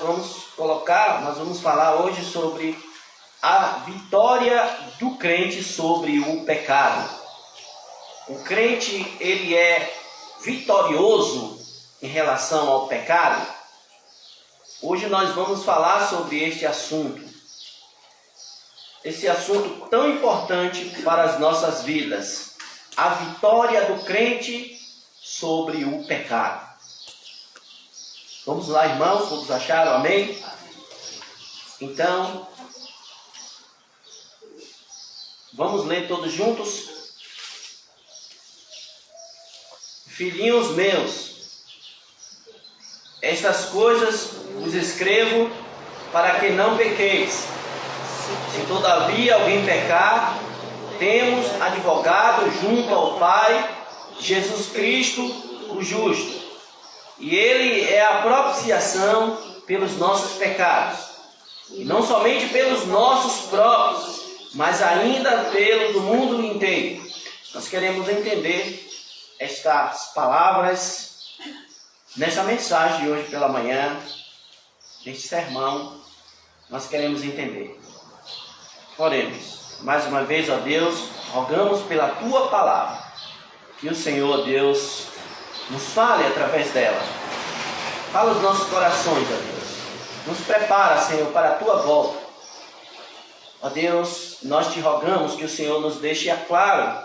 nós vamos falar hoje sobre a vitória do crente sobre o pecado. O crente, ele é vitorioso em relação ao pecado? Hoje nós vamos falar sobre este assunto. Esse assunto tão importante para as nossas vidas. A vitória do crente sobre o pecado. Vamos lá, irmãos, todos acharam? Amém? Então, vamos ler todos juntos? Filhinhos meus, estas coisas vos escrevo para que não pequeis. Se todavia alguém pecar, temos advogado junto ao Pai, Jesus Cristo, o justo. E Ele é a propiciação pelos nossos pecados. E não somente pelos nossos próprios, mas ainda pelo do mundo inteiro. Nós queremos entender estas palavras nesta mensagem de hoje pela manhã, neste sermão. Nós queremos entender. Oremos. Mais uma vez, ó Deus, rogamos pela Tua palavra, que o Senhor, Deus, nos fale através dela. Fala os nossos corações, ó Deus. Nos prepara, Senhor, para a Tua volta. Ó Deus, nós te rogamos que o Senhor nos deixe claro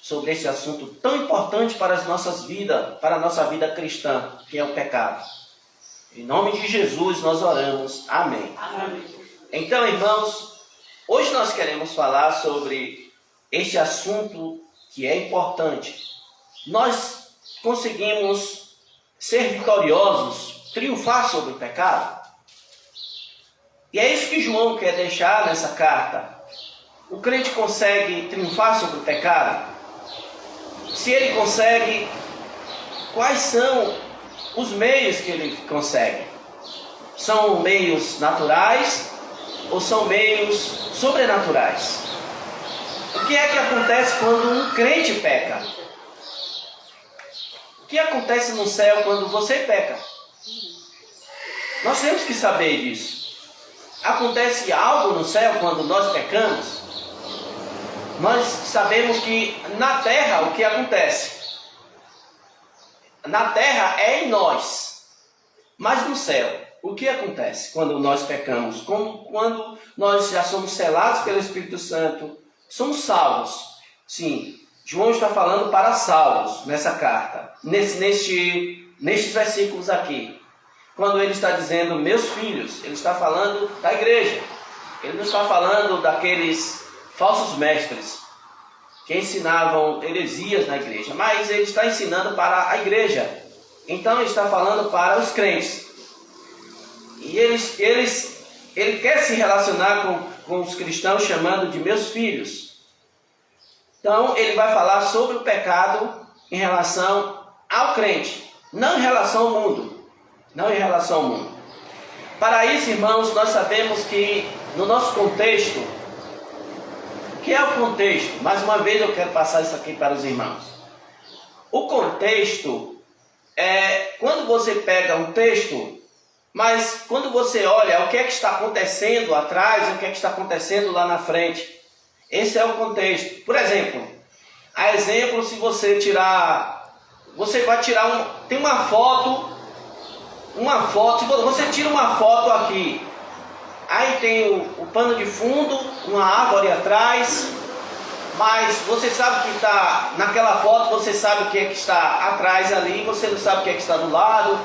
sobre esse assunto tão importante para as nossas vidas, para a nossa vida cristã, que é o pecado. Em nome de Jesus nós oramos. Amém. Amém. Então, irmãos, hoje nós queremos falar sobre este assunto que é importante. Nós conseguimos ser vitoriosos, triunfar sobre o pecado? E é isso que João quer deixar nessa carta. O crente consegue triunfar sobre o pecado? Se ele consegue, quais são os meios que ele consegue? São meios naturais ou são meios sobrenaturais? O que é que acontece quando um crente peca? O que acontece no céu quando você peca? Nós temos que saber disso. Acontece algo no céu quando nós pecamos? Nós sabemos que na terra o que acontece? Na terra é em nós. Mas no céu, o que acontece quando nós pecamos? Quando nós já somos selados pelo Espírito Santo, somos salvos. Sim, João está falando para salvos nessa carta, nestes versículos aqui. Quando ele está dizendo meus filhos, ele está falando da igreja. Ele não está falando daqueles falsos mestres que ensinavam heresias na igreja, mas ele está ensinando para a igreja. Então ele está falando para os crentes. E ele quer se relacionar com os cristãos chamando de meus filhos. Então ele vai falar sobre o pecado em relação ao crente, não em relação ao mundo. Não em relação ao mundo. Para isso, irmãos, nós sabemos que no nosso contexto, o que é o contexto? Mais uma vez eu quero passar isso aqui para os irmãos. O contexto é quando você pega um texto, mas quando você olha o que é que está acontecendo atrás, o que é que está acontecendo lá na frente. Esse é o contexto. Por exemplo, se você vai tirar tem uma foto, se você tira uma foto aqui, aí tem o pano de fundo, uma árvore atrás, mas você sabe que está naquela foto, você sabe o que é que está atrás ali, você não sabe o que é que está do lado,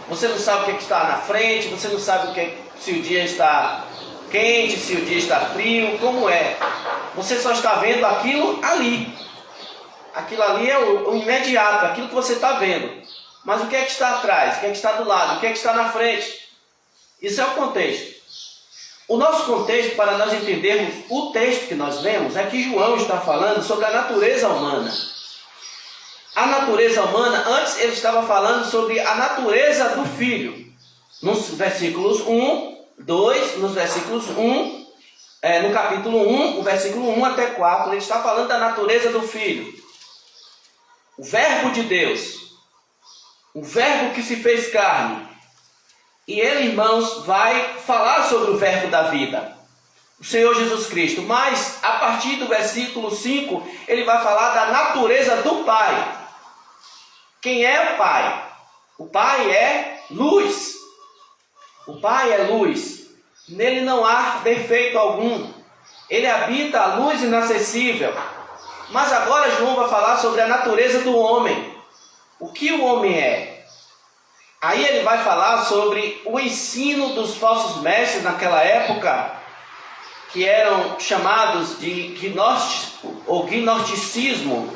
você não sabe o que é que está na frente, você não sabe se o dia está quente, se o dia está frio, como é. Você só está vendo aquilo ali. Aquilo ali é o imediato, aquilo que você está vendo. Mas o que é que está atrás? O que é que está do lado? O que é que está na frente? Isso é o contexto. O nosso contexto, para nós entendermos o texto que nós lemos, é que João está falando sobre a natureza humana. A natureza humana, antes ele estava falando sobre a natureza do Filho. Nos versículos 1, 2, nos versículos 1, no capítulo 1, o versículo 1 até 4, ele está falando da natureza do Filho. O Verbo de Deus. O Verbo que se fez carne. E ele, irmãos, vai falar sobre o verbo da vida, o Senhor Jesus Cristo. Mas, a partir do versículo 5, ele vai falar da natureza do Pai. Quem é o Pai? O Pai é luz. O Pai é luz. Nele não há defeito algum. Ele habita a luz inacessível. Mas agora João vai falar sobre a natureza do homem. O que o homem é? Aí ele vai falar sobre o ensino dos falsos mestres naquela época, que eram chamados de gnóstico ou gnosticismo,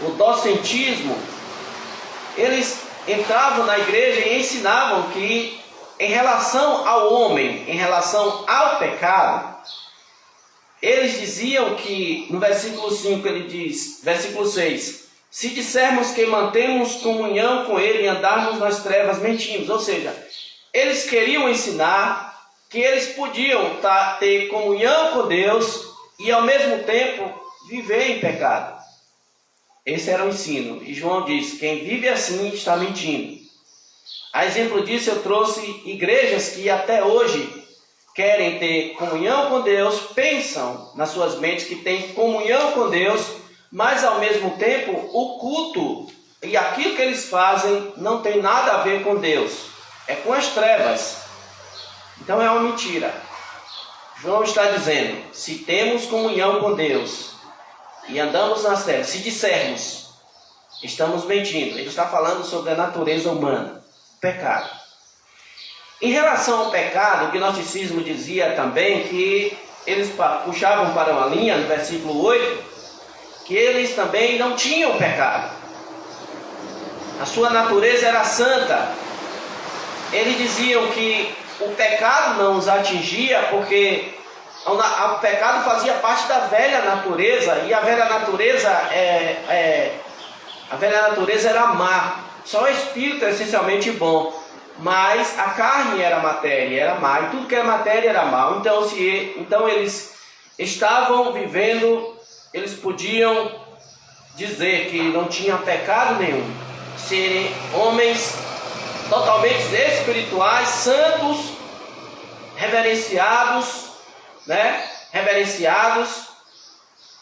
o docentismo. Eles entravam na igreja e ensinavam que em relação ao homem, em relação ao pecado, eles diziam que, no versículo 5 ele diz, versículo 6, se dissermos que mantemos comunhão com ele e andarmos nas trevas, mentimos. Ou seja, eles queriam ensinar que eles podiam ter comunhão com Deus e ao mesmo tempo viver em pecado. Esse era o ensino. E João diz, quem vive assim está mentindo. A exemplo disso eu trouxe igrejas que até hoje querem ter comunhão com Deus, pensam nas suas mentes que têm comunhão com Deus, mas ao mesmo tempo o culto e aquilo que eles fazem não tem nada a ver com Deus, é com as trevas. Então é uma mentira. João está dizendo, se temos comunhão com Deus e andamos nas trevas, se dissermos, estamos mentindo. Ele está falando sobre a natureza humana, o pecado. Em relação ao pecado, o gnosticismo dizia também que eles puxavam para uma linha, no versículo 8, que eles também não tinham pecado. A sua natureza era santa. Eles diziam que o pecado não os atingia porque o pecado fazia parte da velha natureza, e a velha natureza era má. Só o espírito é essencialmente bom. Mas a carne era matéria, era má, e tudo que é matéria era mal. Então eles estavam vivendo, eles podiam dizer que não tinham pecado nenhum, serem homens totalmente espirituais, santos, reverenciados,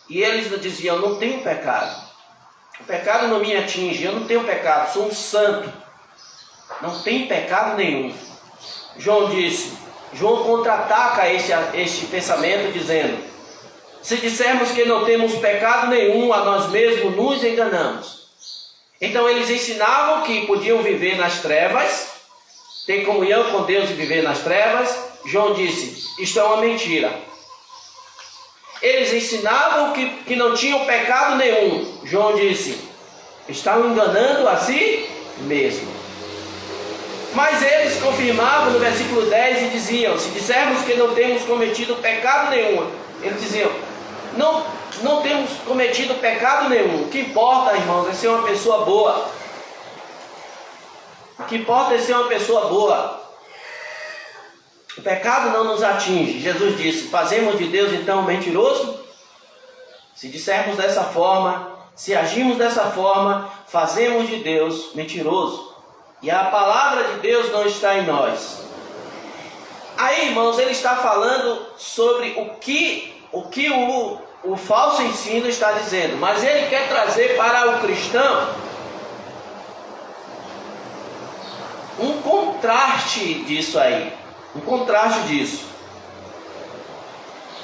e eles diziam, não tenho pecado, o pecado não me atinge, eu não tenho pecado, sou um santo. Não tem pecado nenhum. João contra-ataca este pensamento dizendo, se dissermos que não temos pecado nenhum, a nós mesmos nos enganamos. Então eles ensinavam que podiam viver nas trevas, ter comunhão com Deus e viver nas trevas. João disse, isto é uma mentira. Eles ensinavam que não tinham pecado nenhum. João disse, estão enganando a si mesmo. Mas eles confirmavam no versículo 10 e diziam, se dissermos que não temos cometido pecado nenhum, eles diziam, não temos cometido pecado nenhum. O que importa, irmãos, é ser uma pessoa boa. O que importa é ser uma pessoa boa. O pecado não nos atinge. Jesus disse, fazemos de Deus então um mentiroso? Se dissermos dessa forma, se agimos dessa forma, fazemos de Deus mentiroso. E a palavra de Deus não está em nós. Aí, irmãos, ele está falando sobre o que o falso ensino está dizendo. Mas ele quer trazer para o cristão um contraste disso aí. Um contraste disso.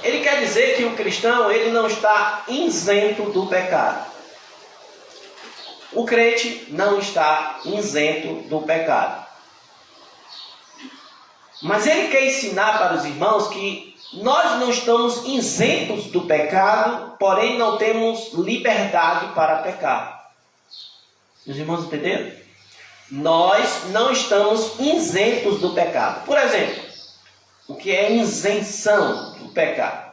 Ele quer dizer que o cristão, ele não está isento do pecado. O crente não está isento do pecado. Mas ele quer ensinar para os irmãos que nós não estamos isentos do pecado, porém não temos liberdade para pecar. Os irmãos entenderam? Nós não estamos isentos do pecado. Por exemplo, o que é isenção do pecado?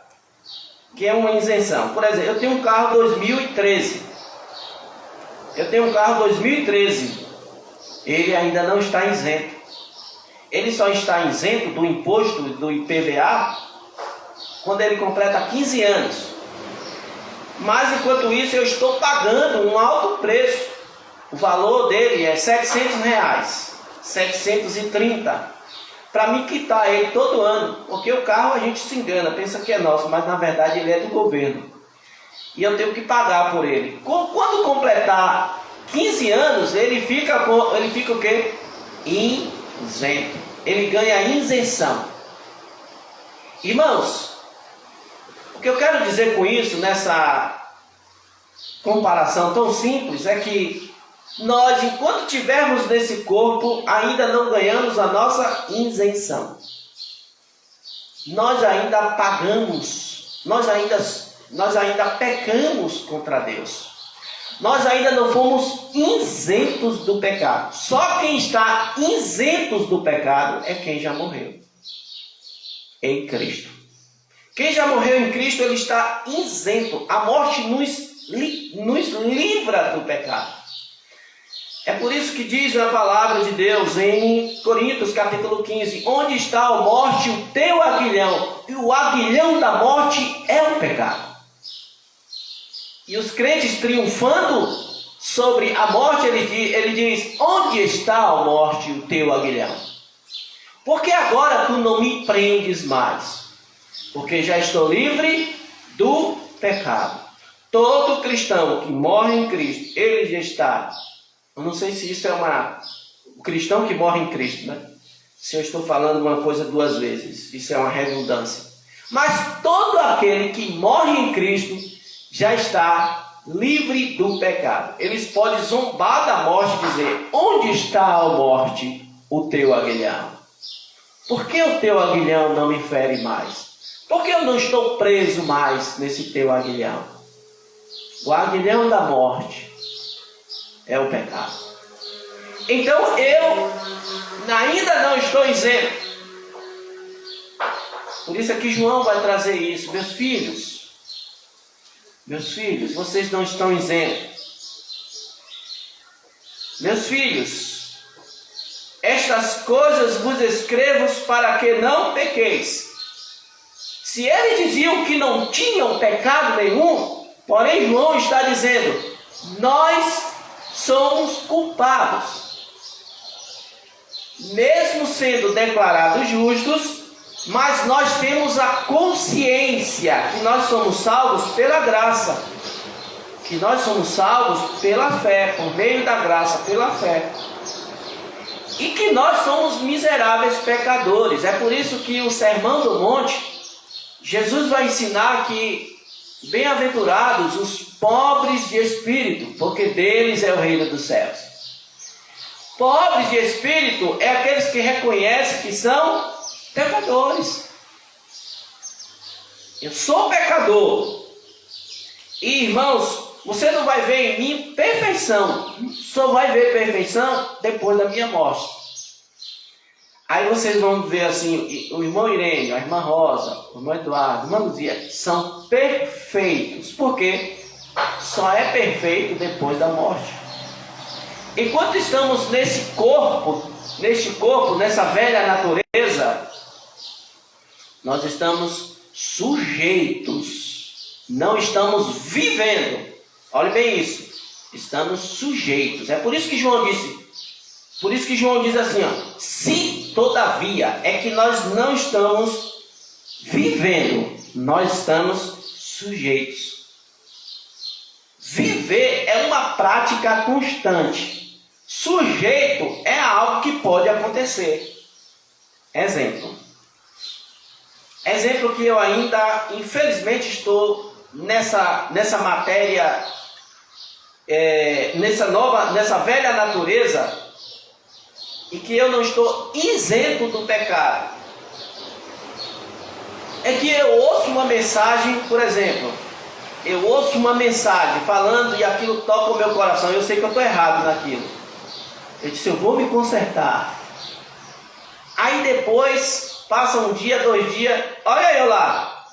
O que é uma isenção? Por exemplo, eu tenho um carro 2013. Ele ainda não está isento. Ele só está isento do imposto do IPVA quando ele completa 15 anos. Mas enquanto isso eu estou pagando um alto preço. O valor dele é R$700, 730. para me quitar ele todo ano, porque o carro a gente se engana, pensa que é nosso, mas na verdade ele é do governo. E eu tenho que pagar por ele. Quando completar 15 anos, ele fica o quê? Isento. Ele ganha isenção. Irmãos, o que eu quero dizer com isso, nessa comparação tão simples, é que nós, enquanto tivermos nesse corpo, ainda não ganhamos a nossa isenção. Nós ainda pagamos, nós ainda pecamos contra Deus. Nós ainda não fomos isentos do pecado. Só quem está isentos do pecado é quem já morreu em Cristo. Quem já morreu em Cristo, ele está isento. A morte nos livra do pecado. É por isso que diz a palavra de Deus em Coríntios capítulo 15: onde está a morte, o teu aguilhão? E o aguilhão da morte é o pecado. E os crentes triunfando sobre a morte, ele diz: onde está a morte, o teu aguilhão? Porque agora tu não me prendes mais, porque já estou livre do pecado. Todo cristão que morre em Cristo, ele já está. Eu não sei se isso é o cristão que morre em Cristo, né? Se eu estou falando uma coisa duas vezes, isso é uma redundância. Mas todo aquele que morre em Cristo já está livre do pecado. Eles podem zombar da morte e dizer: onde está a morte, o teu aguilhão? Por que o teu aguilhão não me fere mais? Por que eu não estou preso mais nesse teu aguilhão? O aguilhão da morte é o pecado. Então eu ainda não estou isento. Por isso aqui João vai trazer isso. Meus filhos, vocês não estão isentos. Meus filhos, estas coisas vos escrevo para que não pequeis. Se eles diziam que não tinham pecado nenhum, porém João está dizendo: nós somos culpados. Mesmo sendo declarados justos, mas nós temos a consciência que nós somos salvos pela graça. Que nós somos salvos pela fé, por meio da graça, pela fé. E que nós somos miseráveis pecadores. É por isso que o Sermão do Monte, Jesus vai ensinar que bem-aventurados os pobres de espírito, porque deles é o reino dos céus. Pobres de espírito é aqueles que reconhecem que são pecadores. Eu sou pecador. E irmãos, você não vai ver em mim perfeição. Só vai ver perfeição depois da minha morte. Aí vocês vão ver assim, o irmão Irene, a irmã Rosa, o irmão Eduardo, a irmã Luzia, são perfeitos. Por quê? Só é perfeito depois da morte. Enquanto estamos neste corpo, nessa velha natureza, nós estamos sujeitos, não estamos vivendo. Olhe bem isso, estamos sujeitos. É por isso que João diz assim, ó: se todavia, é que nós não estamos vivendo, nós estamos sujeitos. Viver é uma prática constante. Sujeito é algo que pode acontecer. Exemplo que eu ainda, infelizmente, estou nessa matéria, nessa velha natureza, e que eu não estou isento do pecado. É que eu ouço uma mensagem, por exemplo, eu ouço uma mensagem falando e aquilo toca o meu coração. Eu sei que eu estou errado naquilo. Eu disse: eu vou me consertar. Aí depois, passa um dia, 2 dias, olha eu lá.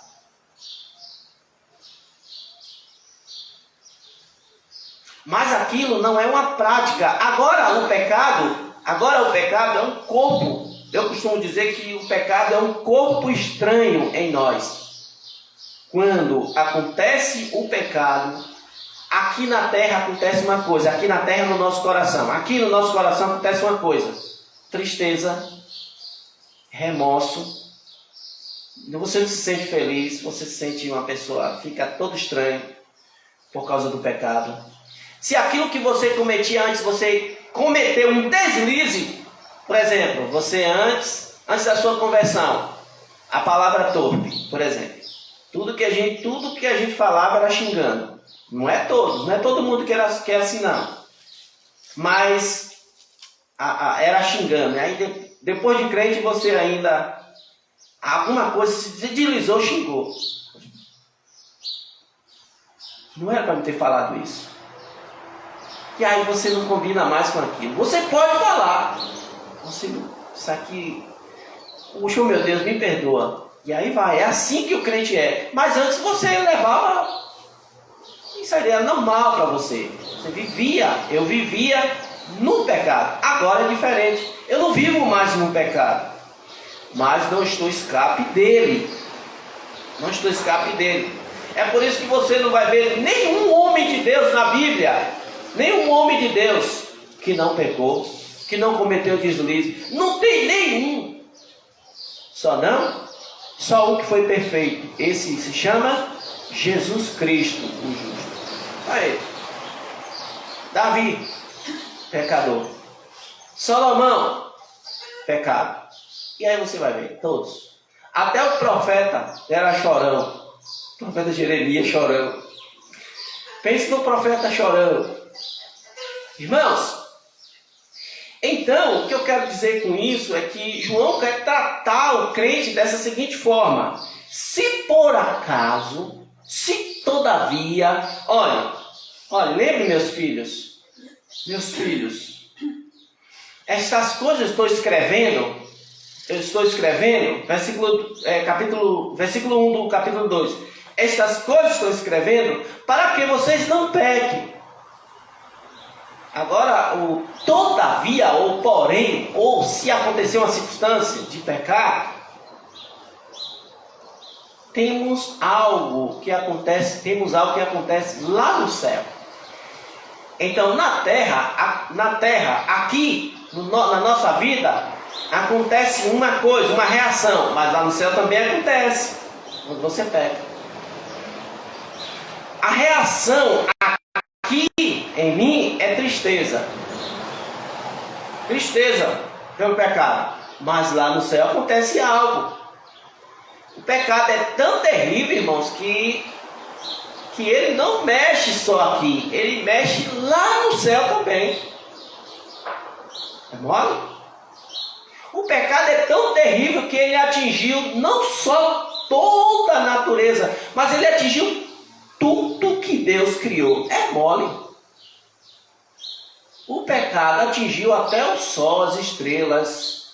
Mas aquilo não é uma prática. Agora o pecado é um corpo. Eu costumo dizer que o pecado é um corpo estranho em nós. Quando acontece o pecado, aqui na terra acontece uma coisa, aqui na terra no nosso coração. Aqui no nosso coração acontece uma coisa: tristeza, remorso, você não se sente feliz, você se sente uma pessoa, fica todo estranho por causa do pecado. Se aquilo que você cometia antes, você cometeu um deslize, por exemplo, você antes da sua conversão, a palavra torpe, por exemplo, tudo que a gente falava era xingando. Não é todo mundo que é assim não. Mas era xingando. E aí depois de crente você ainda alguma coisa se deslizou, xingou. Não era para me ter falado isso. E aí você não combina mais com aquilo. Você pode falar. Isso aqui, puxa, meu Deus, me perdoa. E aí vai, é assim que o crente é. Mas antes você levava, isso aí era normal para você. Eu vivia no pecado. Agora é diferente. Eu não vivo mais no pecado. Mas não estou escape dele. É por isso que você não vai ver nenhum homem de Deus na Bíblia. Nenhum homem de Deus que não pecou, que não cometeu deslize. Não tem nenhum. Só um que foi perfeito. Esse se chama Jesus Cristo, o justo. Aí, Davi, pecador. Salomão, pecado. E aí você vai ver, todos. Até o profeta era chorão. O profeta Jeremias chorão. Pense no profeta chorão. Irmãos, então o que eu quero dizer com isso é que João quer tratar o crente dessa seguinte forma. Se por acaso, se todavia, olha, lembre meus filhos, estas coisas eu estou escrevendo, versículo 1 do capítulo 2. Estas coisas estou escrevendo para que vocês não pequem. Agora, o todavia, ou porém, ou se acontecer uma circunstância de pecar, temos algo que acontece lá no céu. Então, na terra, aqui, na nossa vida, acontece uma coisa, uma reação, mas lá no céu também acontece, quando você peca. A reação aqui em mim é tristeza pelo pecado, mas lá no céu acontece algo. O pecado é tão terrível, irmãos, que ele não mexe só aqui, ele mexe lá no céu também. É mole? O pecado é tão terrível que ele atingiu não só toda a natureza, mas ele atingiu tudo que Deus criou. É mole. O pecado atingiu até o sol, as estrelas,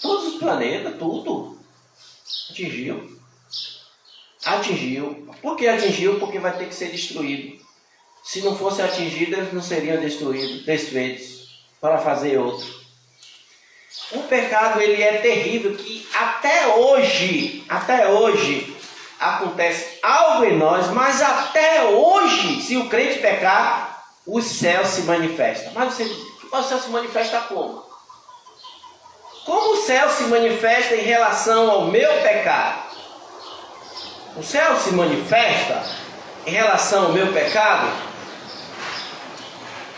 todos os planetas, tudo. Atingiu. Por que atingiu? Porque vai ter que ser destruído. Se não fosse atingido, eles não seriam desfeitos para fazer outro. O pecado, ele é terrível, que até hoje acontece algo em nós, mas até hoje, se o crente pecar, o céu se manifesta. Mas o céu se manifesta como? Como o céu se manifesta em relação ao meu pecado? O céu se manifesta em relação ao meu pecado?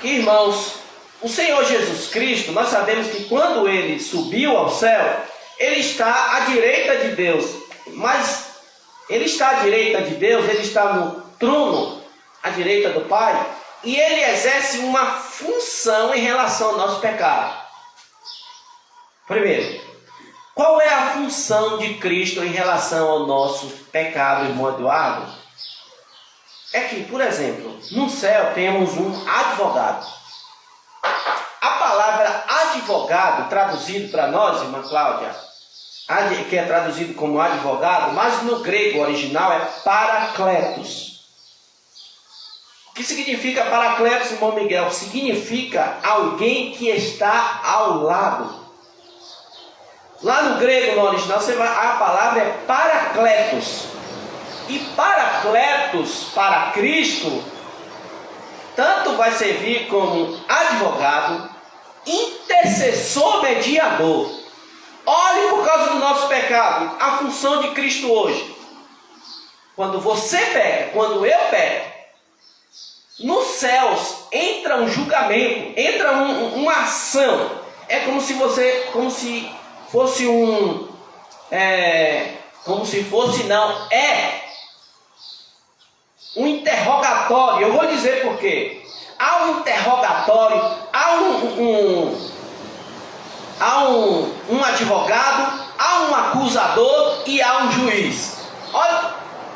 Irmãos, o Senhor Jesus Cristo, nós sabemos que quando Ele subiu ao céu, Ele está à direita de Deus. Mas Ele está à direita de Deus, Ele está no trono à direita do Pai, e Ele exerce uma função em relação ao nosso pecado. Primeiro, qual é a função de Cristo em relação ao nosso pecado, irmão Eduardo? É que, por exemplo, no céu temos um advogado. A palavra advogado, traduzido para nós, irmã Cláudia, que é traduzido como advogado, mas no grego original é paracletos. O que significa paracletos, irmão Miguel? Significa alguém que está ao lado. Lá no grego, no original, a palavra é paracletos. E paracletos, para Cristo, tanto vai servir como advogado, intercessor mediador. Olhe por causa do nosso pecado, a função de Cristo hoje. Quando você peca, quando eu peco, nos céus entra um julgamento, entra uma ação. É como se fosse um interrogatório. Eu vou dizer por quê. Há um interrogatório, há um advogado, há um acusador e há um juiz. Olha,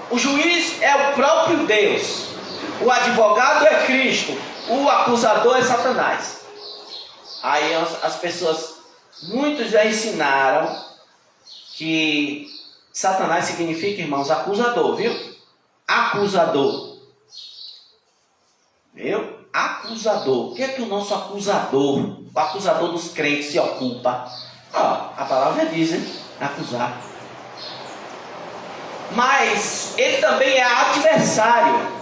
o juiz é o próprio Deus, o advogado é Cristo, o acusador é Satanás. Aí as pessoas, muitos já ensinaram que Satanás significa, irmãos, acusador, viu? Acusador. Viu? Acusador. O que é que o nosso acusador, o acusador dos crentes, se ocupa? A palavra diz, hein? Acusar. Mas ele também é adversário,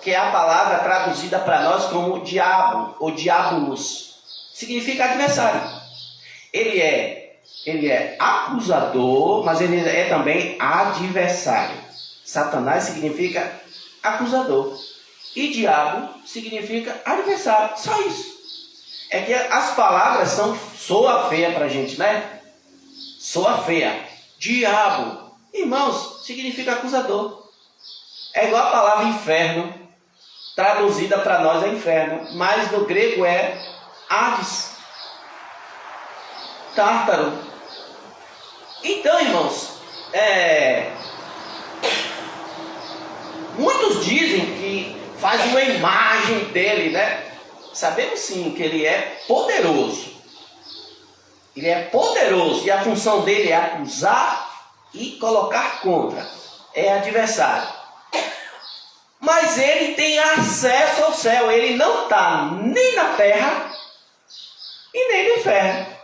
que é a palavra traduzida para nós como diabo, ou diabolos. Significa adversário. Ele é acusador, mas ele é também adversário. Satanás significa acusador. E diabo significa adversário. Só isso. É que as palavras soa feia para a gente, né? Soa feia. Diabo, irmãos, significa acusador. É igual a palavra inferno. Traduzida para nós é inferno. Mas no grego é Hades. Tártaro. Então, irmãos, muitos dizem que faz uma imagem dele, né? Sabemos sim que ele é poderoso. Ele é poderoso e a função dele é acusar e colocar contra. É adversário. Mas ele tem acesso ao céu. Ele não está nem na terra e nem no inferno.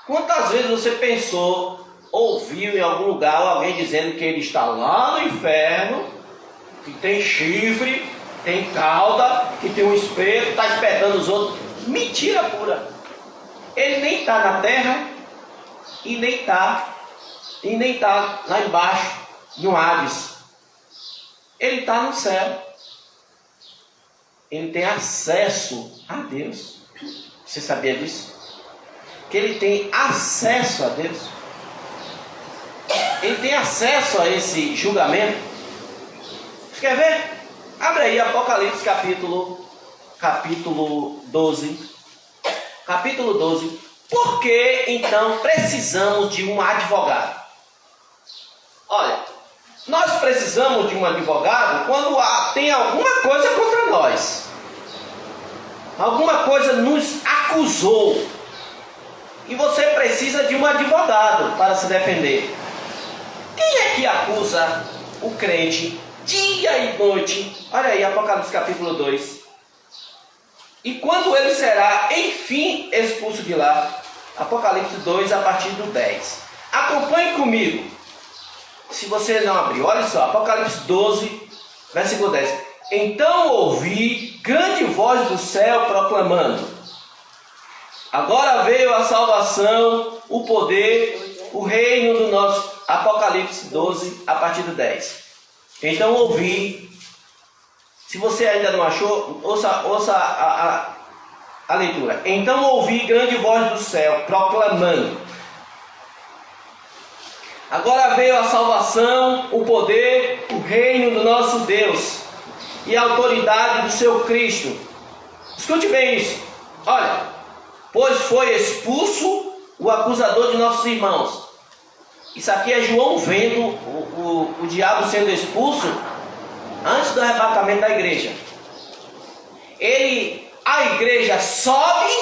Quantas vezes você pensou, ouviu em algum lugar alguém dizendo que ele está lá no inferno, que tem chifre, tem cauda, que tem um espelho, está espetando os outros? Mentira pura. Ele nem está na terra e nem está lá embaixo, no Hades. Ele está no céu. Ele tem acesso a Deus. Você sabia disso? Que ele tem acesso a Deus. Ele tem acesso a esse julgamento. Você quer ver? Abre aí Apocalipse capítulo 12. Capítulo 12. Por que então precisamos de um advogado? Olha, nós precisamos de um advogado quando tem alguma coisa contra nós. Alguma coisa nos acusou. E você precisa de um advogado para se defender. Quem é que acusa o crente dia e noite? Olha aí, Apocalipse capítulo 2. E quando ele será, enfim, expulso de lá? Apocalipse 2, a partir do 10. Acompanhe comigo. Se você não abriu, olha só, Apocalipse 12, versículo 10. Então ouvi grande voz do céu proclamando: agora veio a salvação, o poder, o reino do nosso... Apocalipse 12, a partir do 10. Então ouvi. Se você ainda não achou, ouça a leitura. Então ouvi grande voz do céu proclamando: agora veio a salvação, o poder, o reino do nosso Deus e a autoridade do seu Cristo. Escute bem isso. Olha, pois foi expulso o acusador de nossos irmãos. Isso aqui é João vendo o diabo sendo expulso antes do arrebatamento da igreja. A igreja sobe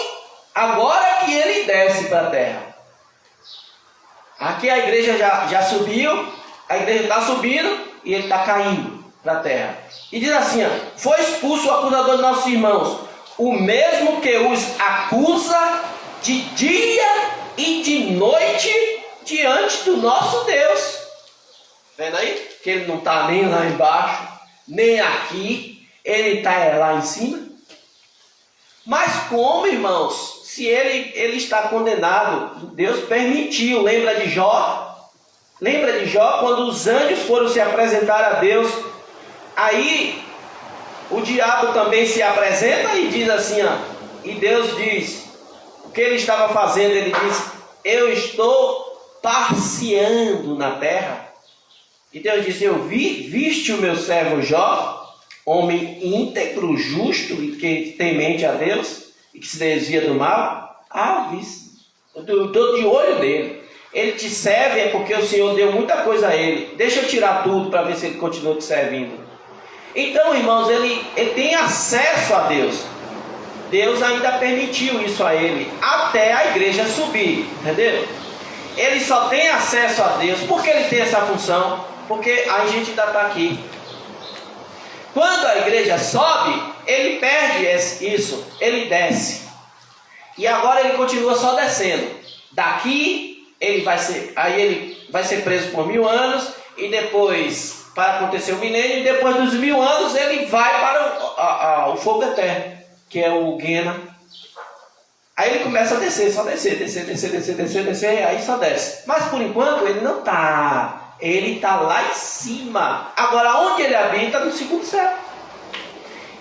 agora que ele desce para a terra. Aqui a igreja já subiu, a igreja está subindo e ele está caindo para a terra. E diz assim: foi expulso o acusador de nossos irmãos, o mesmo que os acusa de dia e de noite diante do nosso Deus. Vendo aí? Que ele não está nem lá embaixo, nem aqui, ele está lá em cima. Mas como, irmãos, se ele está condenado, Deus permitiu. Lembra de Jó? Lembra de Jó quando os anjos foram se apresentar a Deus? Aí o diabo também se apresenta e diz assim, ó, e Deus diz, o que ele estava fazendo? Ele diz, eu estou passeando na terra. E Deus disse, viste o meu servo Jó, homem íntegro, justo e que temente a Deus e que se desvia do mal? Ah, viste. Eu estou de olho dele. Ele te serve é porque o Senhor deu muita coisa a ele. Deixa eu tirar tudo para ver se ele continua te servindo. Então, irmãos, ele tem acesso a Deus. Deus ainda permitiu isso a ele, até a igreja subir, entendeu? Ele só tem acesso a Deus, porque ele tem essa função, porque a gente ainda está aqui. Quando a igreja sobe, ele perde isso, ele desce. E agora ele continua só descendo. Daqui, ele vai ser preso por 1000 anos, e depois, para acontecer o milênio, e depois dos 1000 anos, ele vai para o fogo eterno, que é o Guena. Aí ele começa a descer, só descer, aí só desce. Mas por enquanto ele não está. Ele está lá em cima. Agora onde ele habita? No segundo céu.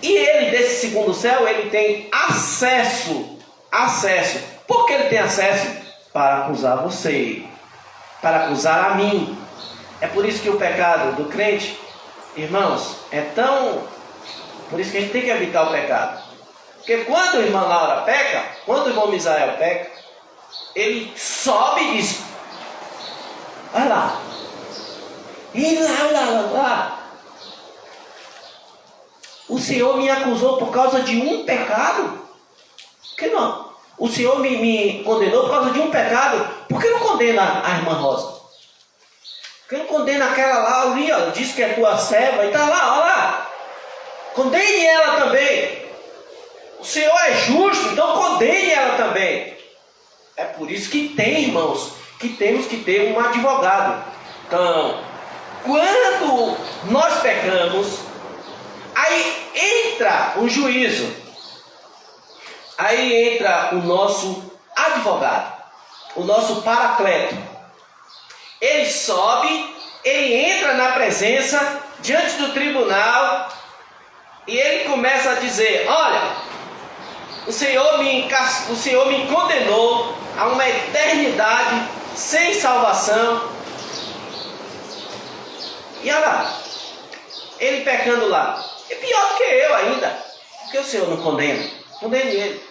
E ele, desse segundo céu, ele tem acesso. Por que ele tem acesso? Para acusar você, para acusar a mim. É por isso que o pecado do crente, irmãos, é tão... Por isso que a gente tem que evitar o pecado. Porque quando a irmã Laura peca, quando o irmão Misael peca, ele sobe e diz, olha lá, e lá. O Senhor me acusou por causa de um pecado? Por que não? O Senhor me condenou por causa de um pecado. Por que não condena a irmã Rosa? Por que não condena aquela lá ali, ó, diz que é tua serva e está lá, olha lá. Condene ela também. O Senhor é justo, então condene ela também. É por isso que tem, irmãos, que temos que ter um advogado. Então, quando nós pecamos, aí entra o juízo. Aí entra o nosso advogado, o nosso paracleto. Ele sobe, ele entra na presença, diante do tribunal, e ele começa a dizer, olha, o Senhor me condenou a uma eternidade sem salvação. E olha lá, ele pecando lá. É pior do que eu ainda. Por que o Senhor não condena? Condene ele.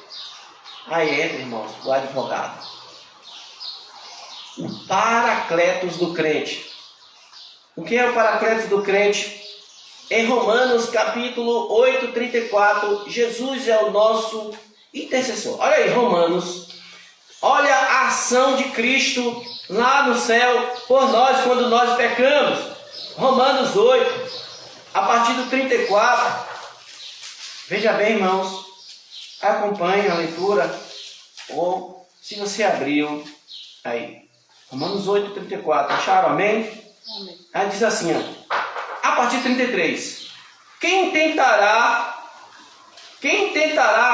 Aí entra, irmãos, o advogado. O paracletos do crente. O que é o paracletos do crente? Em Romanos capítulo 8, 34, Jesus é o nosso intercessor. Olha aí, Romanos. Olha a ação de Cristo lá no céu por nós quando nós pecamos. Romanos 8, a partir do 34. Veja bem, irmãos. Acompanhe a leitura, ou se você abriu, aí, Romanos 8, 34, acharam? Amém? Amém. Aí diz assim, ó, a partir de 33, quem tentará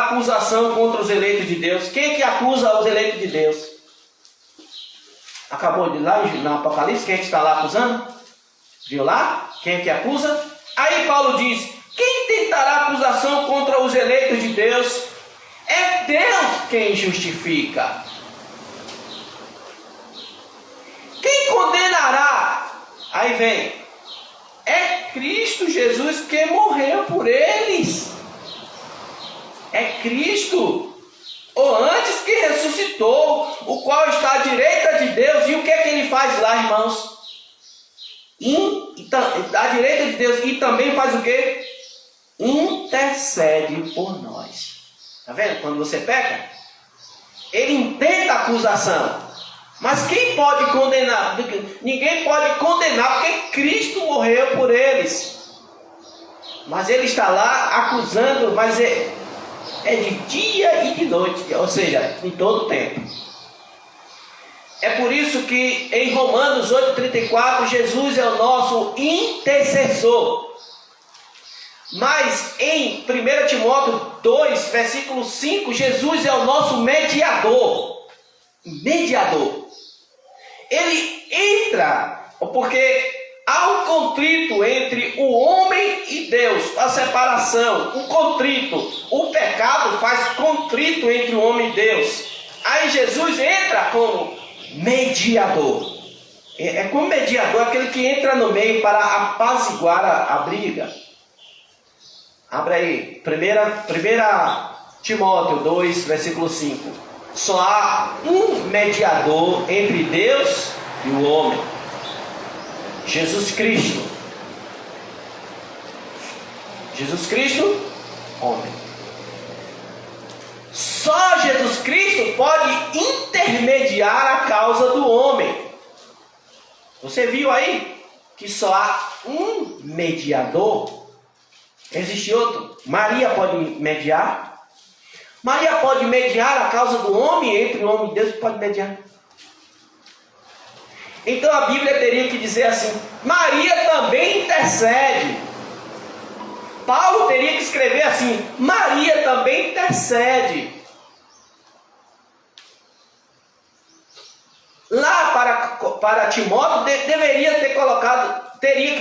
acusação contra os eleitos de Deus? Quem é que acusa os eleitos de Deus? Acabou de ir lá no Apocalipse, quem é que está lá acusando? Viu lá? Quem é que acusa? Aí Paulo diz, quem tentará acusação contra os eleitos de Deus? É Deus quem justifica. Quem condenará? Aí vem. É Cristo Jesus que morreu por eles. É Cristo. Ou antes que ressuscitou, o qual está à direita de Deus. E o que é que ele faz lá, irmãos? À direita de Deus. E também faz o quê? Intercede por nós. Está vendo? Quando você peca, ele intenta a acusação. Mas quem pode condenar? Ninguém pode condenar, porque Cristo morreu por eles. Mas ele está lá acusando, mas é de dia e de noite, ou seja, em todo o tempo. É por isso que em Romanos 8,34, Jesus é o nosso intercessor. Mas em 1 Timóteo 2, versículo 5, Jesus é o nosso mediador. Mediador. Ele entra, porque há um contrito entre o homem e Deus, a separação, o contrito, o pecado faz contrito entre o homem e Deus. Aí Jesus entra como mediador. É como mediador, aquele que entra no meio para apaziguar a briga. Abre aí, 1 Timóteo 2, versículo 5. Só há um mediador entre Deus e o homem. Jesus Cristo. Jesus Cristo, homem. Só Jesus Cristo pode intermediar a causa do homem. Você viu aí que só há um mediador? Existe outro? Maria pode mediar? Maria pode mediar a causa do homem, entre o homem e Deus pode mediar. Então a Bíblia teria que dizer assim: Maria também intercede. Paulo teria que escrever assim: Maria também intercede. Lá para Timóteo teria que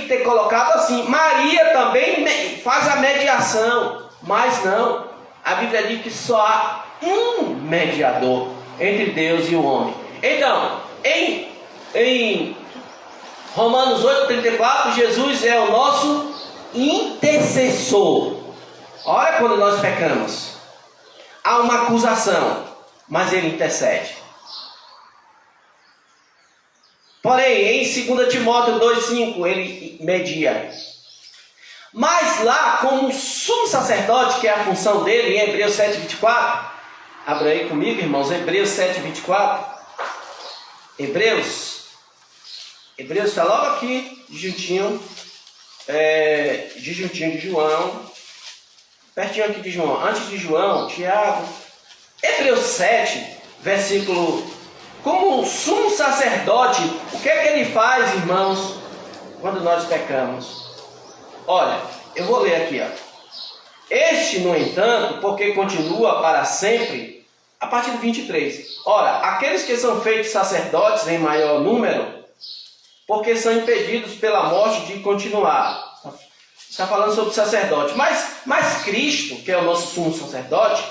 ter colocado assim: Maria também faz a mediação. Mas não, a Bíblia diz que só há um mediador entre Deus e o homem. Então, em Romanos 8,34, Jesus é o nosso intercessor. Olha, quando nós pecamos, há uma acusação, mas ele intercede. Porém, em 2 Timóteo 2,5, ele media. Mas lá, como sumo sacerdote, que é a função dele, em Hebreus 7,24, abra aí comigo, irmãos, Hebreus 7,24. Hebreus está logo aqui, juntinho de João, pertinho aqui de João, antes de João, Tiago. Hebreus 7, versículo. Como sumo sacerdote, o que é que ele faz, irmãos, quando nós pecamos? Olha, eu vou ler aqui, ó. Este, no entanto, porque continua para sempre, a partir do 23. Ora, aqueles que são feitos sacerdotes em maior número, porque são impedidos pela morte de continuar. Está falando sobre sacerdote. Mas Cristo, que é o nosso sumo sacerdote,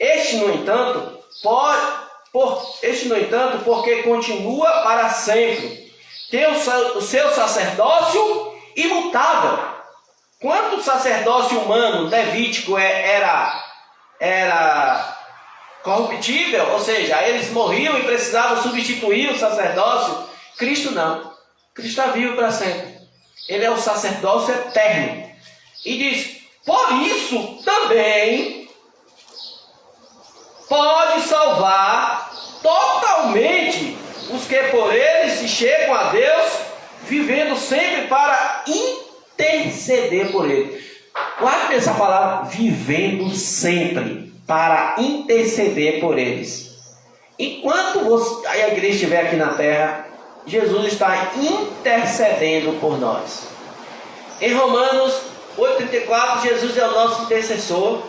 este, no entanto, porque continua para sempre, tem o seu sacerdócio imutável. Quanto o sacerdócio humano, levítico, era corruptível, ou seja, eles morriam e precisavam substituir o sacerdócio, Cristo não. Cristo está vivo para sempre. Ele é o sacerdócio eterno. E diz: por isso também pode salvar totalmente os que por ele se chegam a Deus, vivendo sempre para interceder por ele. Guarde essa palavra: vivendo sempre para interceder por eles. Enquanto a igreja estiver aqui na terra, Jesus está intercedendo por nós. Em Romanos 8,34, Jesus é o nosso intercessor.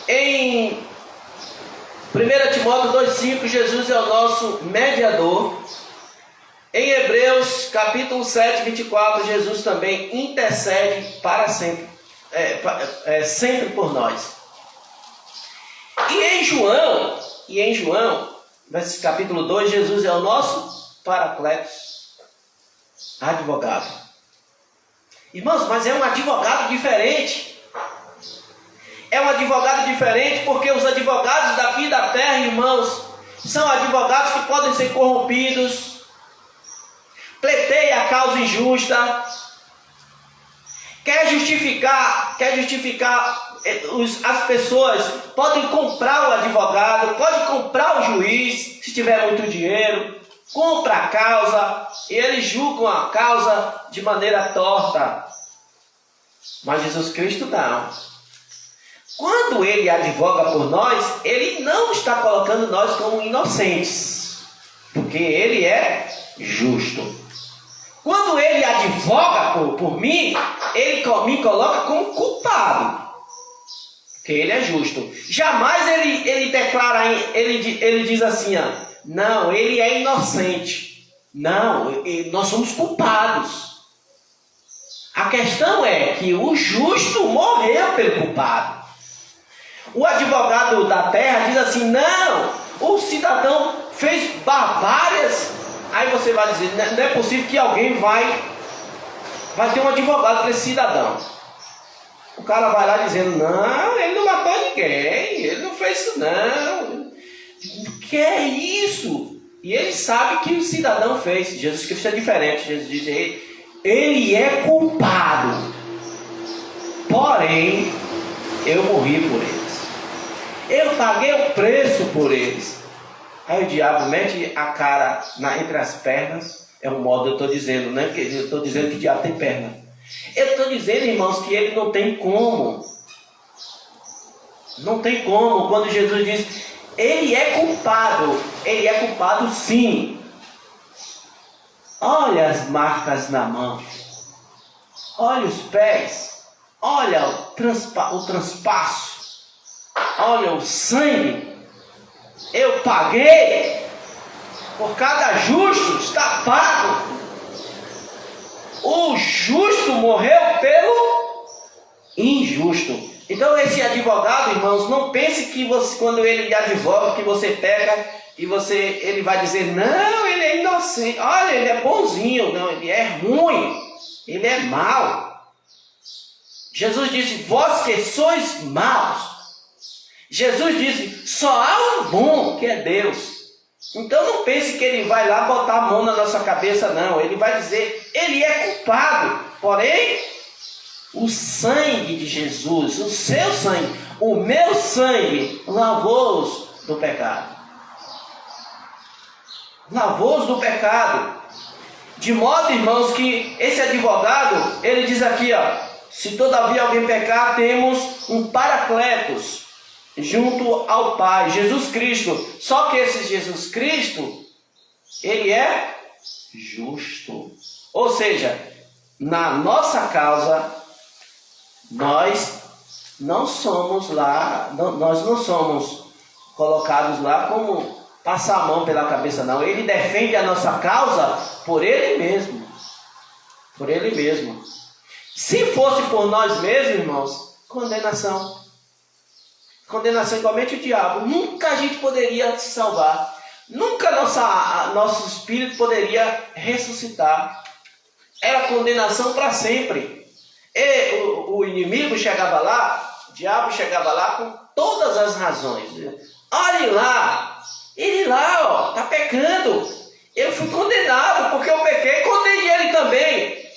Em 1 Timóteo 2,5, Jesus é o nosso mediador. Em Hebreus capítulo 7, 24, Jesus também intercede para sempre, sempre por nós. E em João, capítulo 2, Jesus é o nosso Paracletos, advogado. Irmãos, mas é um advogado diferente. É um advogado diferente porque os advogados daqui da terra, irmãos, são advogados que podem ser corrompidos, pleiteia a causa injusta, quer justificar as pessoas, podem comprar o advogado, pode comprar o juiz, se tiver muito dinheiro, compra a causa, e eles julgam a causa de maneira torta. Mas Jesus Cristo não. Quando ele advoga por nós, ele não está colocando nós como inocentes, porque ele é justo. Quando ele advoga por mim, ele me coloca como culpado. Porque ele é justo. Jamais ele declara, ele diz assim, ó, não, ele é inocente. Não, nós somos culpados. A questão é que o justo morreu pelo culpado. O advogado da terra diz assim, não, o cidadão fez barbárias. Aí você vai dizer, não é possível que alguém vai ter um advogado para esse cidadão. O cara vai lá dizendo, não, ele não matou ninguém, ele não fez isso não. Que é isso? E ele sabe que o cidadão fez. Jesus Cristo é diferente. Jesus diz, ele é culpado. Porém, eu morri por eles. Eu paguei o preço por eles. Aí o diabo mete a cara entre as pernas. É um modo, eu estou dizendo, né? Eu estou dizendo que o diabo tem perna. Eu estou dizendo, irmãos, que ele não tem como. Não tem como. Quando Jesus diz, ele é culpado. Ele é culpado sim. Olha as marcas na mão. Olha os pés. Olha o transpasso. Olha o sangue. Eu paguei. Por cada justo está pago. O justo morreu pelo injusto. Então esse advogado, irmãos, não pense que você, quando ele advoga, que você pega e ele vai dizer, não, ele é inocente, olha, ele é bonzinho, não, ele é ruim, ele é mau. Jesus disse, vós que sois maus. Jesus disse, só há um bom, que é Deus. Então não pense que ele vai lá botar a mão na nossa cabeça, não. Ele vai dizer, ele é culpado. Porém, o sangue de Jesus, o seu sangue, o meu sangue, lavou-os do pecado. Lavou-os do pecado. De modo, irmãos, que esse advogado, ele diz aqui, ó, se todavia alguém pecar, temos um paracletos junto ao Pai, Jesus Cristo. Só que esse Jesus Cristo, ele é justo. Ou seja, na nossa causa, nós não somos lá, nós não somos colocados lá como passar a mão pela cabeça, não. Ele defende a nossa causa por ele mesmo. Por ele mesmo. Se fosse por nós mesmos, irmãos, condenação. Condenação igualmente o diabo. Nunca a gente poderia se salvar. Nunca nosso espírito poderia ressuscitar. Era condenação para sempre. E o inimigo chegava lá, o diabo chegava lá com todas as razões. Olhe lá, ele lá, ó, está pecando. Eu fui condenado porque eu pequei, condenei ele também.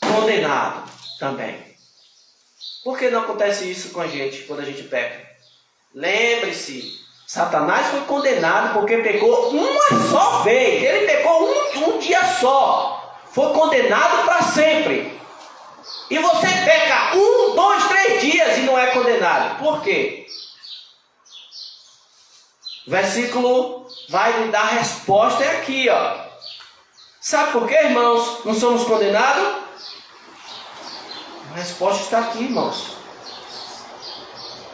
Condenado também. Por que não acontece isso com a gente quando a gente peca? Lembre-se, Satanás foi condenado porque pecou uma só vez. Ele pecou um dia só. Foi condenado para sempre. E você peca 1, 2, 3 dias e não é condenado. Por quê? O versículo vai me dar a resposta, é aqui, ó. Sabe por quê, irmãos? Não somos condenados? A resposta está aqui, irmãos.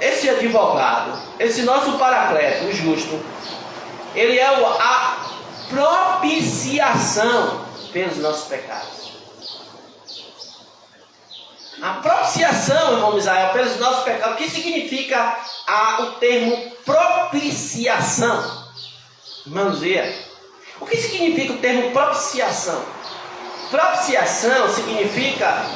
Esse advogado, esse nosso paracleto, o justo, ele é a propiciação pelos nossos pecados. A propiciação, irmão Israel, pelos nossos pecados. O que significa o termo propiciação? Irmãos, o que significa o termo propiciação? Propiciação significa,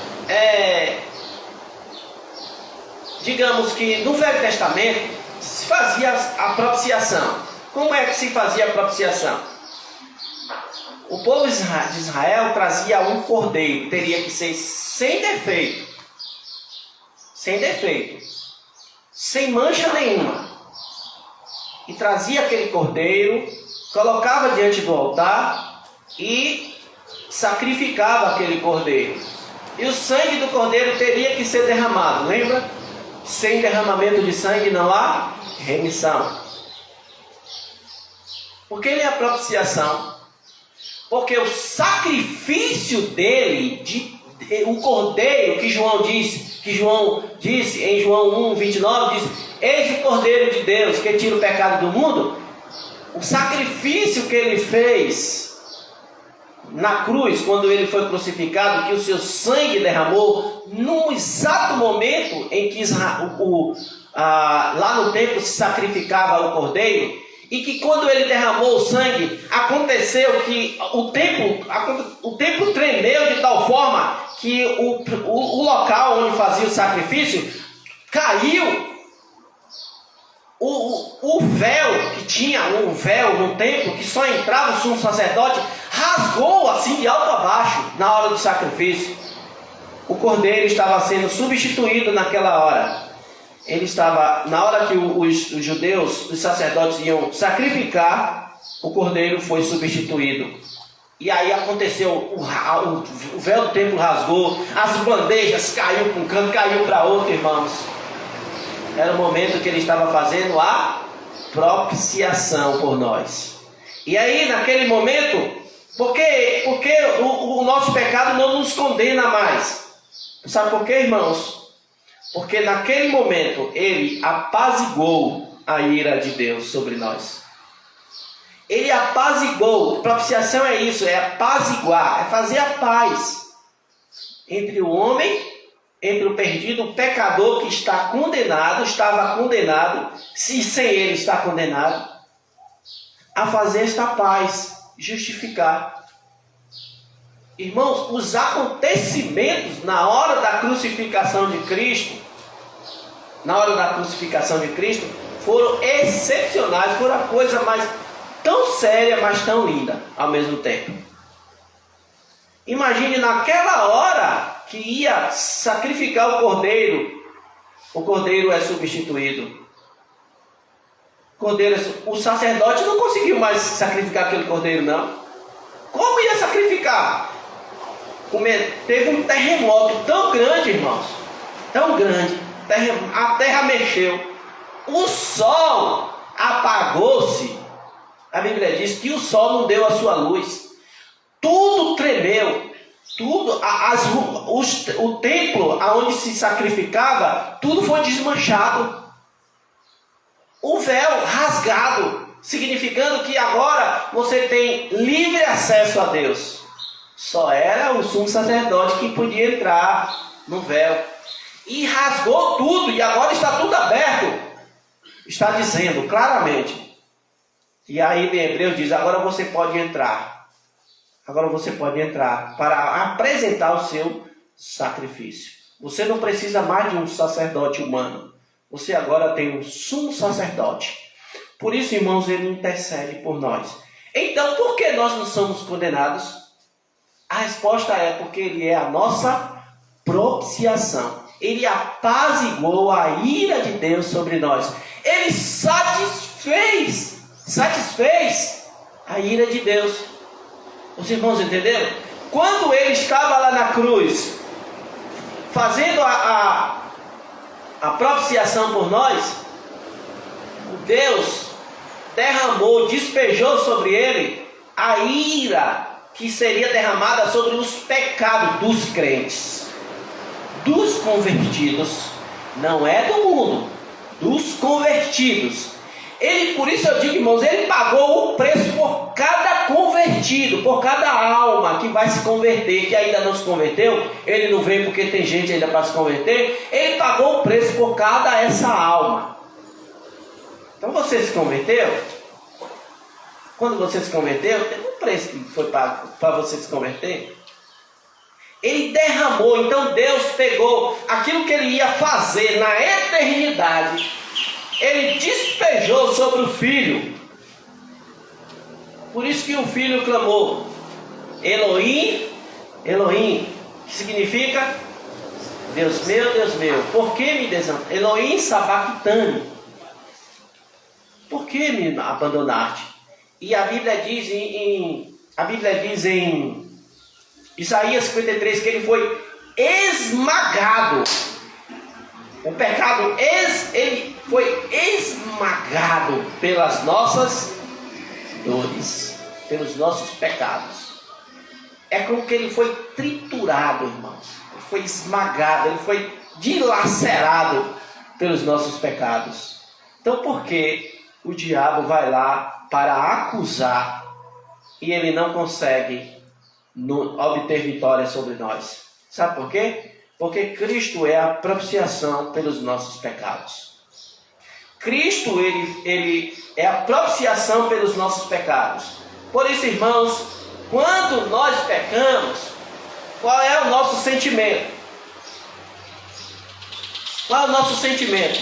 digamos que no Velho Testamento se fazia a propiciação. Como é que se fazia a propiciação? O povo de Israel trazia um cordeiro, teria que ser sem defeito, sem mancha nenhuma, e trazia aquele cordeiro, colocava diante do altar e sacrificava aquele cordeiro. E o sangue do cordeiro teria que ser derramado, lembra? Sem derramamento de sangue não há remissão. Porque ele é a propiciação. Porque o sacrifício dele, o cordeiro que João disse em João 1, 29, diz: eis o cordeiro de Deus que tira o pecado do mundo. O sacrifício que ele fez na cruz, quando ele foi crucificado, que o seu sangue derramou, no exato momento em que lá no templo se sacrificava o cordeiro, e que quando ele derramou o sangue, aconteceu que o templo tremeu de tal forma que o local onde fazia o sacrifício caiu. O véu, que tinha um véu no templo, que só entrava o sumo sacerdote, rasgou assim de alto a baixo na hora do sacrifício. O cordeiro estava sendo substituído naquela hora. Ele estava, na hora que os judeus, os sacerdotes iam sacrificar, o cordeiro foi substituído. E aí aconteceu, o véu do templo rasgou, as bandejas caiu para um canto, caiu para outro, irmãos. Era o momento que ele estava fazendo a propiciação por nós. E aí, naquele momento, porque o nosso pecado não nos condena mais. Sabe por quê, irmãos? Porque naquele momento ele apaziguou a ira de Deus sobre nós. Ele apaziguou. Propiciação é isso, é apaziguar, é fazer a paz entre o homem, entre o perdido, o pecador que está condenado, estava condenado, se sem ele está condenado, a fazer esta paz, justificar. Irmãos, os acontecimentos na hora da crucificação de Cristo, foram excepcionais, foram a coisa mais tão séria, mas tão linda ao mesmo tempo. Imagine naquela hora que ia sacrificar o cordeiro é substituído. O sacerdote não conseguiu mais sacrificar aquele cordeiro, não. Como ia sacrificar? Teve um terremoto tão grande, irmãos, tão grande, a terra mexeu, o sol apagou-se. A Bíblia diz que o sol não deu a sua luz, tudo tremeu. O templo onde se sacrificava, tudo foi desmanchado. O véu rasgado, significando que agora você tem livre acesso a Deus. Só era o sumo sacerdote que podia entrar no véu. E rasgou tudo, e agora está tudo aberto. Está dizendo claramente. E aí em Hebreus diz: agora você pode entrar. Agora você pode entrar para apresentar o seu sacrifício. Você não precisa mais de um sacerdote humano. Você agora tem um sumo sacerdote. Por isso, irmãos, ele intercede por nós. Então, por que nós não somos condenados? A resposta é porque ele é a nossa propiciação. Ele apaziguou a ira de Deus sobre nós. Ele satisfez a ira de Deus. Os irmãos entenderam? Quando ele estava lá na cruz, fazendo a propiciação por nós, Deus derramou, despejou sobre ele a ira que seria derramada sobre os pecados dos crentes, dos convertidos. Não é do mundo, dos convertidos. Por isso eu digo, irmãos, ele pagou o preço por cada convertido, por cada alma que vai se converter, que ainda não se converteu. Ele não veio porque tem gente ainda para se converter. Ele pagou o preço por cada essa alma. Então você se converteu? Quando você se converteu, teve um preço que foi pago para você se converter. Ele derramou, então Deus pegou aquilo que ele ia fazer na eternidade. Ele despejou sobre o Filho. Por isso que o Filho clamou: Elohim, Elohim, que significa Deus meu, por que me desamparaste? Elohim sabachthani, por que me abandonaste? E a Bíblia diz em Isaías 53 que ele foi esmagado. O pecado, ele foi esmagado pelas nossas dores, pelos nossos pecados. é como que ele foi triturado, irmãos. Ele foi esmagado, ele foi dilacerado pelos nossos pecados. Então por que o diabo vai lá para acusar e ele não consegue obter vitória sobre nós? Sabe por quê? Porque Cristo é a propiciação pelos nossos pecados. Cristo, ele é a propiciação pelos nossos pecados. Por isso, irmãos, quando nós pecamos, qual é o nosso sentimento? Qual é o nosso sentimento?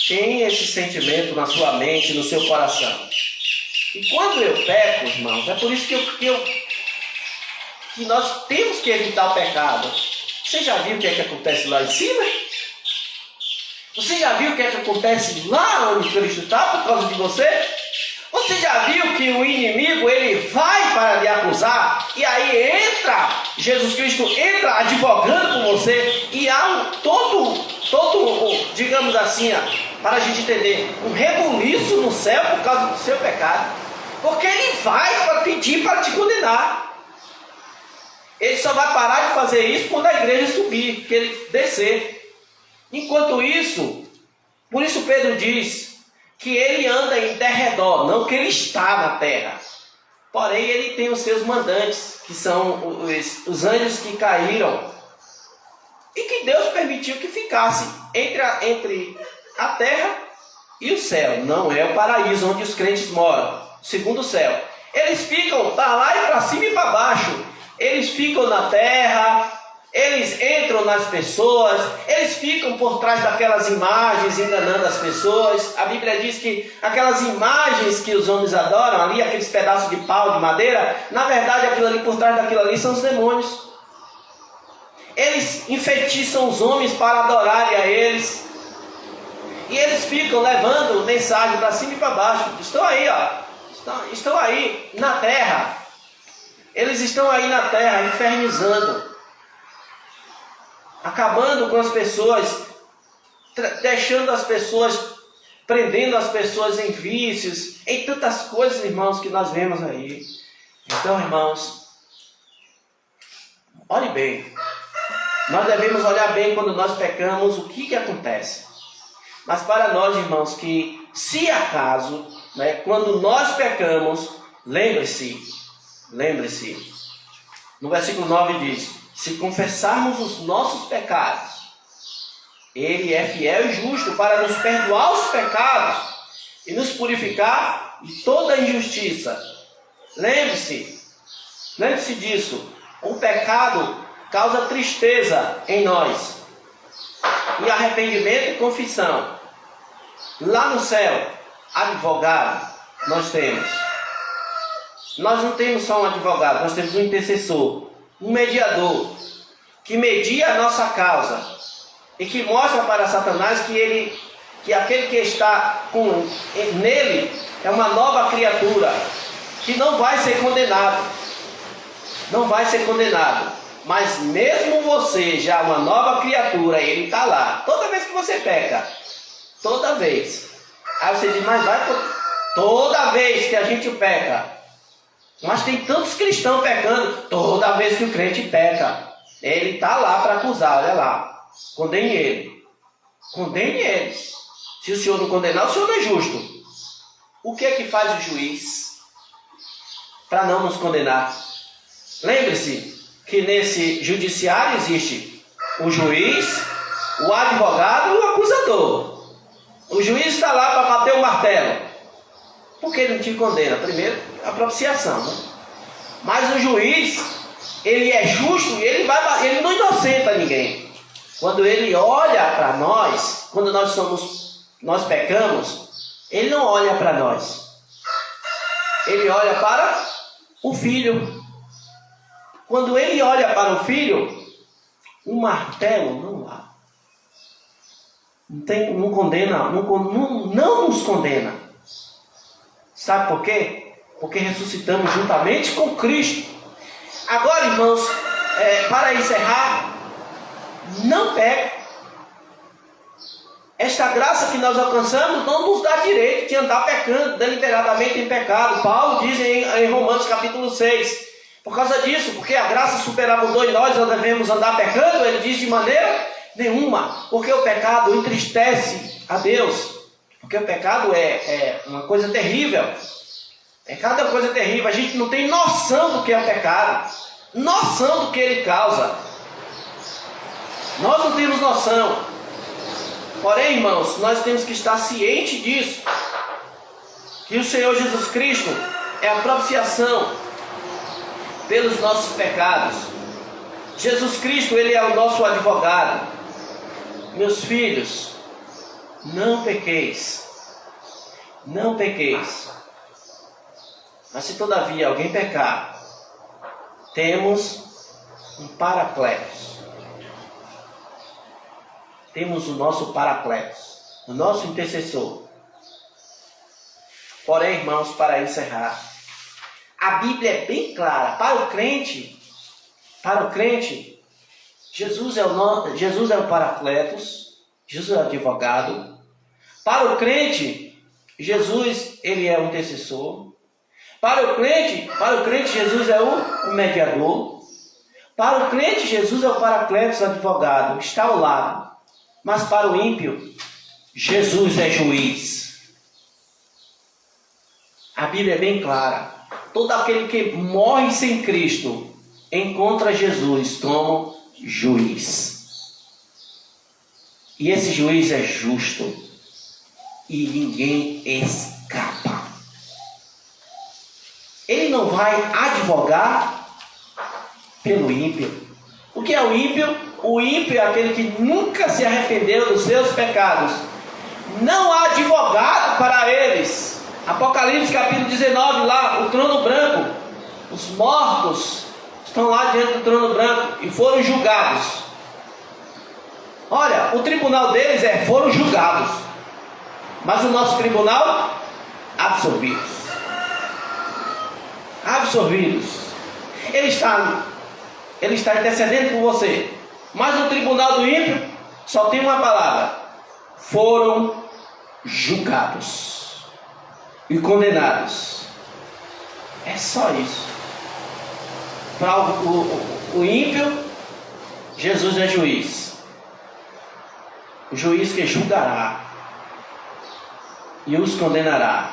Tem esse sentimento na sua mente, no seu coração. E quando eu peco, irmãos, é por isso que nós temos que evitar o pecado. Você já viu o que é que acontece lá em cima? Você já viu o que é que acontece lá onde Cristo está por causa de você? Você já viu que o inimigo, ele vai para lhe acusar, e aí Jesus Cristo entra advogando por você, e há digamos assim, para a gente entender, um rebuliço no céu por causa do seu pecado, porque ele vai para pedir para te condenar. Ele só vai parar de fazer isso quando a igreja subir, que ele descer. Enquanto isso, por isso Pedro diz que ele anda em derredor, não que ele está na terra. Porém, ele tem os seus mandantes, que são os anjos que caíram, e que Deus permitiu que ficasse entre a terra e o céu. Não é o paraíso onde os crentes moram, segundo o céu. Eles ficam para lá e para cima e para baixo. Eles ficam na terra, eles entram nas pessoas, eles ficam por trás daquelas imagens enganando as pessoas. A Bíblia diz que aquelas imagens que os homens adoram ali, aqueles pedaços de pau, de madeira, na verdade aquilo ali, por trás daquilo ali são os demônios. Eles enfeitiçam os homens para adorarem a eles. E eles ficam levando mensagem para cima e para baixo. Estão aí, estão aí na terra. Eles estão aí na terra, infernizando, acabando com as pessoas, deixando as pessoas, prendendo as pessoas em vícios, em tantas coisas, irmãos, que nós vemos aí. Então, irmãos, olhe bem. Nós devemos olhar bem quando nós pecamos, o que acontece. Mas para nós, irmãos, que se acaso, quando nós pecamos, lembre-se, no versículo 9 diz: se confessarmos os nossos pecados, Ele é fiel e justo para nos perdoar os pecados e nos purificar de toda injustiça. Lembre-se disso. O pecado causa tristeza em nós, e arrependimento e confissão. Lá no céu, advogado nós temos. Nós não temos só um advogado, nós temos um intercessor, um mediador, que media a nossa causa e que mostra para Satanás que aquele que está nele é uma nova criatura, que não vai ser condenado. Não vai ser condenado. Mas mesmo você já uma nova criatura, ele está lá. Toda vez que você peca, toda vez. Aí você diz, mas toda vez que a gente peca. Mas tem tantos cristãos pecando. Toda vez que o crente peca, ele está lá para acusar. Olha lá, condene ele. Condene eles. Se o Senhor não condenar, o Senhor não é justo. O que é que faz o juiz para não nos condenar? Lembre-se que nesse judiciário existe o juiz, o advogado e o acusador. O juiz está lá para bater o martelo. Por que ele não te condena? Primeiro, a propiciação, né? Mas o juiz, ele é justo e ele não inocenta ninguém. Quando ele olha para nós, quando nós pecamos, ele não olha para nós. Ele olha para o filho. Quando ele olha para o filho, um martelo não há. Não condena, não nos condena. Sabe por quê? Porque ressuscitamos juntamente com Cristo. Agora, irmãos, para encerrar, não peque. Esta graça que nós alcançamos não nos dá direito de andar pecando, deliberadamente em pecado. Paulo diz em Romanos capítulo 6, Por causa disso, porque a graça superabundou em nós, nós devemos andar pecando, ele diz de maneira nenhuma, porque o pecado entristece a Deus, porque o pecado é uma coisa terrível. Pecado é uma coisa terrível, a gente não tem noção do que é pecado, noção do que ele causa. Nós não temos noção. Porém, irmãos, nós temos que estar cientes disso, que o Senhor Jesus Cristo é a propiciação pelos nossos pecados. Jesus Cristo, ele é o nosso advogado. Meus filhos, não pequeis, não pequeis. Mas se todavia alguém pecar, temos um Paracletos. Temos o nosso Paracletos, o nosso intercessor. Porém, irmãos, para encerrar, a Bíblia é bem clara. Para o crente, Jesus é o Paracletos, Jesus é o advogado. Para o crente, Jesus, ele é o intercessor. Para o crente, Jesus é o mediador. Para o crente, Jesus é o Paracletos, o advogado, está ao lado. Mas para o ímpio, Jesus é juiz. A Bíblia é bem clara. Todo aquele que morre sem Cristo encontra Jesus como juiz. E esse juiz é justo. E ninguém escapa. Ele não vai advogar pelo ímpio. O que é o ímpio? O ímpio é aquele que nunca se arrependeu dos seus pecados. Não há advogado para eles. Apocalipse capítulo 19, lá, o trono branco. Os mortos estão lá diante do trono branco e foram julgados. Olha, o tribunal deles foram julgados. Mas o nosso tribunal, absolvidos. Absolvidos. Ele está intercedendo por você. Mas no tribunal do ímpio, só tem uma palavra: foram julgados e condenados. É só isso. Para o ímpio, Jesus é juiz. O juiz que julgará e os condenará.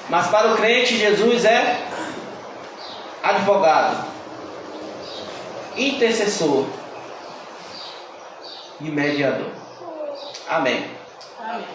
Mas para o crente, Jesus é advogado, intercessor e mediador. Amém. Amém.